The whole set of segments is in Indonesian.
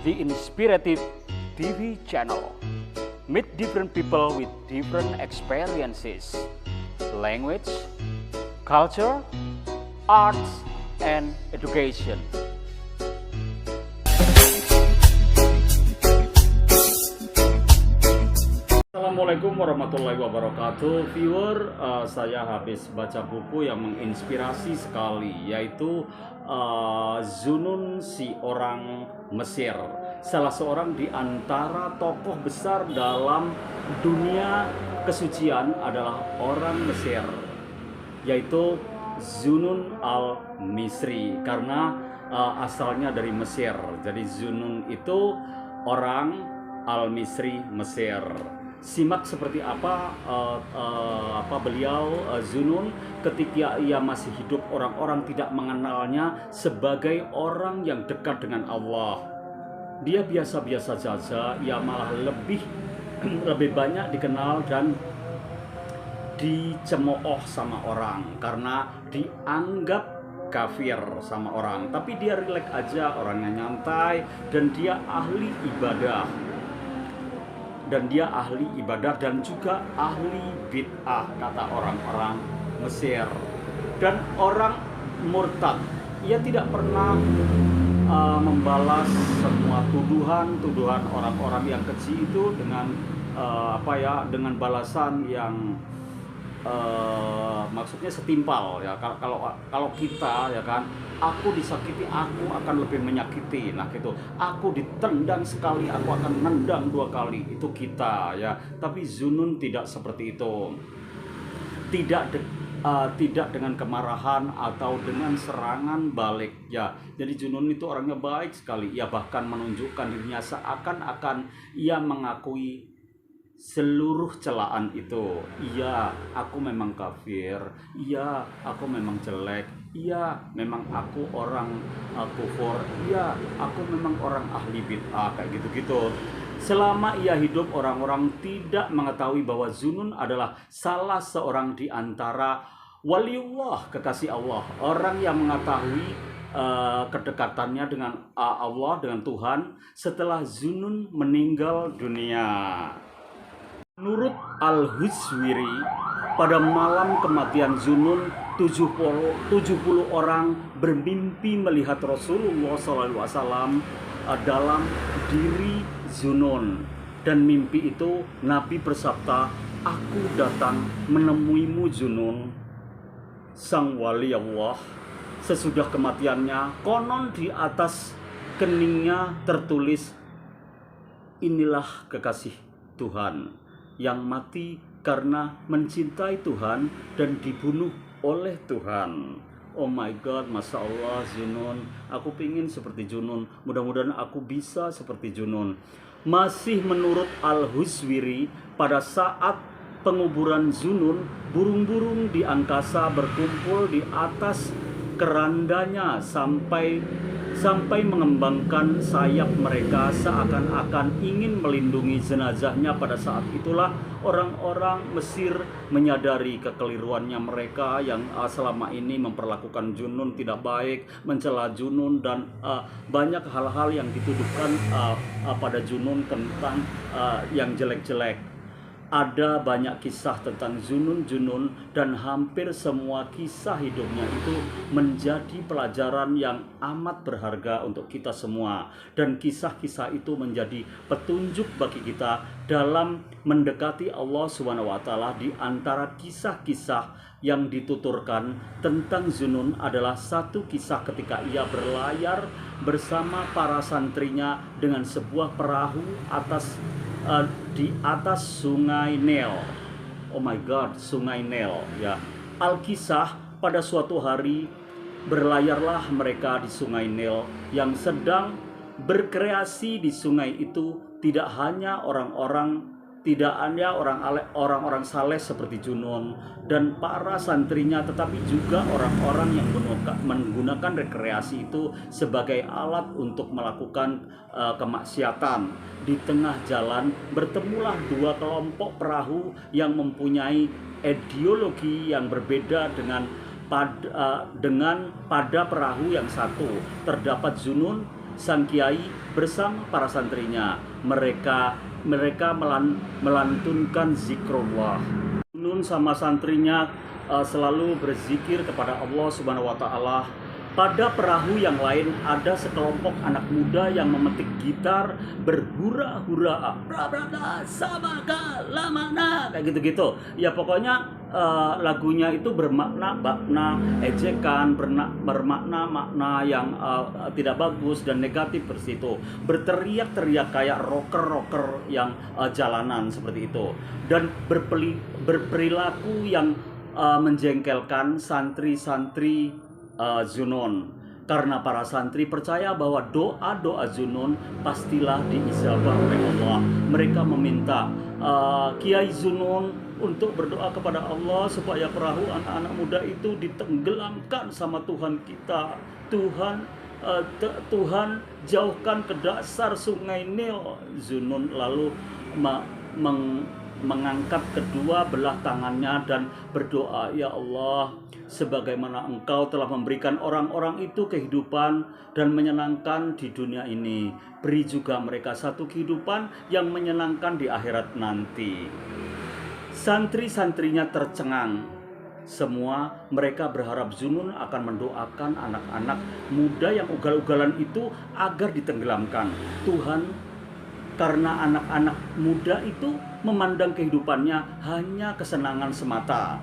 the Inspirative TV channel. Meet different people with different experiences, language, culture, arts, and education. Assalamualaikum warahmatullahi wabarakatuh. Viewer, saya habis baca buku yang menginspirasi sekali, yaitu Zunun, si orang Mesir. Salah seorang di antara tokoh besar dalam dunia kesucian adalah orang Mesir, yaitu Zunun al-Misri, karena asalnya dari Mesir. Jadi Zunun itu orang al-Misri, Mesir. Simak seperti apa beliau Zunun ketika ia masih hidup. Orang-orang tidak mengenalnya sebagai orang yang dekat dengan Allah. Dia biasa-biasa saja, ia malah lebih banyak dikenal dan dicemooh sama orang karena dianggap kafir sama orang. Tapi dia rileks aja, orangnya nyantai, dan dia ahli ibadah. Dan juga ahli bid'ah, kata orang-orang Mesir. Dan orang murtad, ia tidak pernah membalas semua tuduhan orang-orang yang keji itu dengan dengan balasan yang maksudnya setimpal ya. Kalau kita ya kan, aku disakiti, aku akan lebih menyakiti. Nah gitu, aku ditendang sekali, aku akan nendang 2 kali. Itu kita ya. Tapi Zunun tidak seperti itu. Tidak dengan kemarahan atau dengan serangan balik ya. Jadi Zunun itu orangnya baik sekali. Ia bahkan menunjukkan dirinya seakan-akan ia mengakui seluruh celaan itu. Iya, aku memang kafir. Iya, aku memang jelek. Iya, memang aku orang kufur. Iya, aku memang orang ahli bid'ah, kayak gitu-gitu. Selama ia hidup, orang-orang tidak mengetahui bahwa Zunun adalah salah seorang di antara waliullah, kekasih Allah. Orang yang mengetahui kedekatannya dengan Allah, dengan Tuhan, setelah Zunun meninggal dunia. Menurut Al-Huzwiri, pada malam kematian Zunun, 70 orang bermimpi melihat Rasulullah SAW dalam diri Zunun. Dan mimpi itu Nabi bersabda, "Aku datang menemuimu Zunun, sang wali Allah." Sesudah kematiannya, konon di atas keningnya tertulis, "Inilah kekasih Tuhan yang mati karena mencintai Tuhan dan dibunuh oleh Tuhan." Oh my God, Masya Allah, Zunun. Aku pingin seperti Zunun. Mudah-mudahan aku bisa seperti Zunun. Masih menurut Al-Huzwiri, pada saat penguburan Zunun, burung-burung di angkasa berkumpul di atas kerandanya sampai mengembangkan sayap mereka seakan-akan ingin melindungi jenazahnya. Pada saat itulah orang-orang Mesir menyadari kekeliruannya mereka yang selama ini memperlakukan Zunun tidak baik, mencela Zunun, dan banyak hal-hal yang dituduhkan pada Zunun tentang yang jelek-jelek. Ada banyak kisah tentang Zunun, dan hampir semua kisah hidupnya itu menjadi pelajaran yang amat berharga untuk kita semua. Dan kisah-kisah itu menjadi petunjuk bagi kita dalam mendekati Allah SWT. Di antara kisah-kisah yang dituturkan tentang Zunun adalah satu kisah ketika ia berlayar bersama para santrinya dengan sebuah perahu di atas sungai Nil. Oh my God, sungai Nil ya. Al-Kisah, pada suatu hari berlayarlah mereka di sungai Nil yang sedang berkreasi. Di sungai itu tidak hanya orang-orang orang-orang saleh seperti Zunun dan para santrinya, tetapi juga orang-orang yang menggunakan rekreasi itu sebagai alat untuk melakukan kemaksiatan. Di tengah jalan bertemulah 2 kelompok perahu yang mempunyai ideologi yang berbeda. Pada perahu yang satu terdapat Zunun, sang kiai bersama para santrinya. Mereka melantunkan zikrullah. Junun sama santrinya selalu berzikir kepada Allah Subhanahu wa taala. Pada perahu yang lain ada sekelompok anak muda yang memetik gitar berhura-hura, sabaka lamana, kayak gitu-gitu. Ya pokoknya lagunya itu bermakna ejekan, bermakna makna yang tidak bagus dan negatif seperti itu. Berteriak-teriak kayak rocker yang jalanan seperti itu, dan berperilaku yang menjengkelkan santri-santri Zunun, karena para santri percaya bahwa doa-doa Zunun pastilah diijabah oleh Allah. Mereka meminta Kiai Zunun untuk berdoa kepada Allah supaya perahu anak-anak muda itu ditenggelamkan sama Tuhan kita. Tuhan jauhkan ke dasar sungai Nil. Zunun lalu mengangkat kedua belah tangannya dan berdoa, "Ya Allah, sebagaimana Engkau telah memberikan orang-orang itu kehidupan dan menyenangkan di dunia ini, beri juga mereka satu kehidupan yang menyenangkan di akhirat nanti." Santri-santrinya tercengang. Semua mereka berharap Zunun akan mendoakan anak-anak muda yang ugal-ugalan itu agar ditenggelamkan. Tuhan, karena anak-anak muda itu memandang kehidupannya hanya kesenangan semata.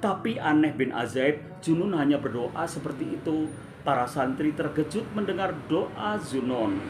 Tapi aneh bin ajaib, Zunun hanya berdoa seperti itu. Para santri terkejut mendengar doa Zunun.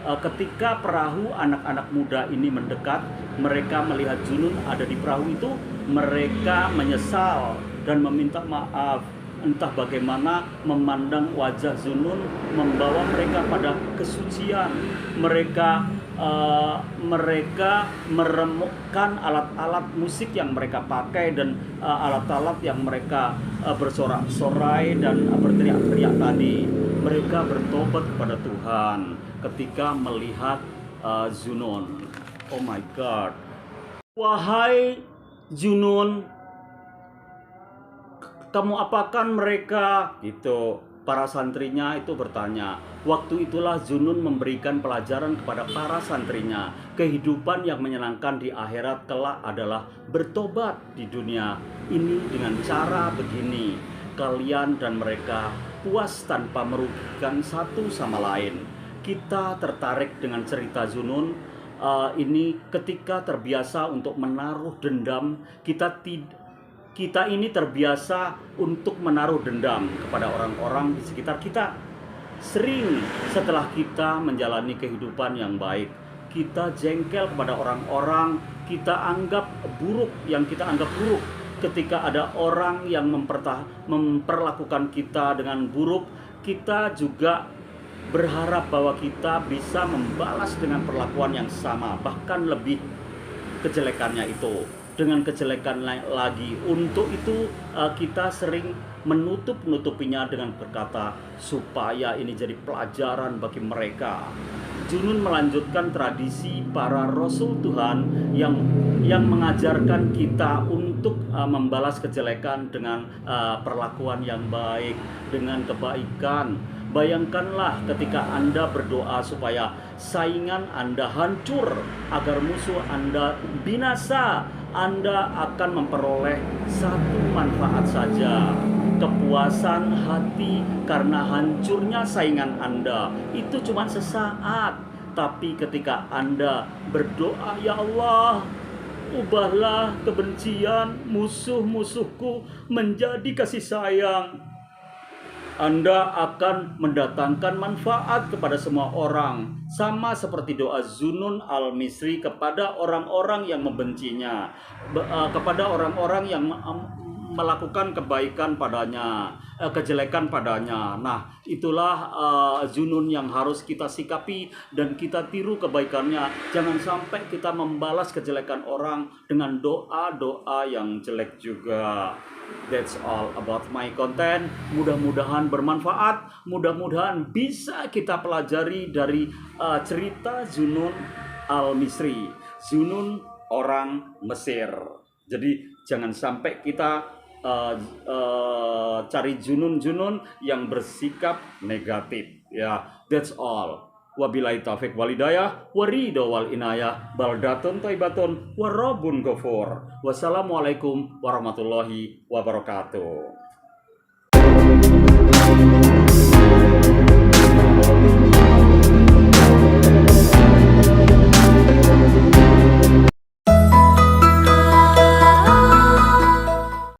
Ketika perahu anak-anak muda ini mendekat, mereka melihat Zunun ada di perahu itu. Mereka menyesal dan meminta maaf. Entah bagaimana memandang wajah Zunun membawa mereka pada kesucian. Mereka meremukkan alat-alat musik yang mereka pakai dan alat-alat yang mereka bersorak-sorai dan berteriak-teriak tadi. Mereka bertobat kepada Tuhan ketika melihat Zunun. Oh my God. Wahai Zunun, kamu apakan mereka? Gitu. Para santrinya itu bertanya. Waktu itulah Zunun memberikan pelajaran kepada para santrinya. Kehidupan yang menyenangkan di akhirat kelak adalah bertobat di dunia ini dengan cara begini. Kalian dan mereka puas tanpa merugikan satu sama lain. Kita tertarik dengan cerita Zunun ini ketika terbiasa untuk menaruh dendam. Kita ini terbiasa untuk menaruh dendam kepada orang-orang di sekitar kita. Sering setelah kita menjalani kehidupan yang baik, kita jengkel kepada orang-orang yang kita anggap buruk. Ketika ada orang yang memperlakukan kita dengan buruk, kita juga berharap bahwa kita bisa membalas dengan perlakuan yang sama, bahkan lebih kejelekannya itu. Dengan kejelekan lagi. Untuk itu kita sering menutupinya dengan berkata supaya ini jadi pelajaran bagi mereka. Zunun melanjutkan tradisi para rasul Tuhan yang mengajarkan kita untuk membalas kejelekan dengan perlakuan yang baik, dengan kebaikan. Bayangkanlah ketika Anda berdoa supaya saingan Anda hancur, agar musuh Anda binasa. Anda akan memperoleh satu manfaat saja, kepuasan hati karena hancurnya saingan Anda. Itu cuma sesaat. Tapi ketika Anda berdoa, "Ya Allah, ubahlah kebencian musuh-musuhku menjadi kasih sayang," Anda akan mendatangkan manfaat kepada semua orang, sama seperti doa Zunun al-Misri kepada orang-orang yang membencinya, kepada orang-orang yang melakukan kebaikan padanya, kejelekan padanya. Nah, itulah Zunun yang harus kita sikapi dan kita tiru kebaikannya. Jangan sampai kita membalas kejelekan orang dengan doa-doa yang jelek juga. That's all about my content. Mudah-mudahan bermanfaat. Mudah-mudahan bisa kita pelajari dari cerita Zunun al-Misri. Zunun orang Mesir. Jadi jangan sampai kita cari Zunun yang bersikap negatif. Ya, that's all. Wabillahi taufik walidayah, warido wal inayah, baldatun taibatun, warabun ghafur. Wassalamualaikum warahmatullahi wabarakatuh.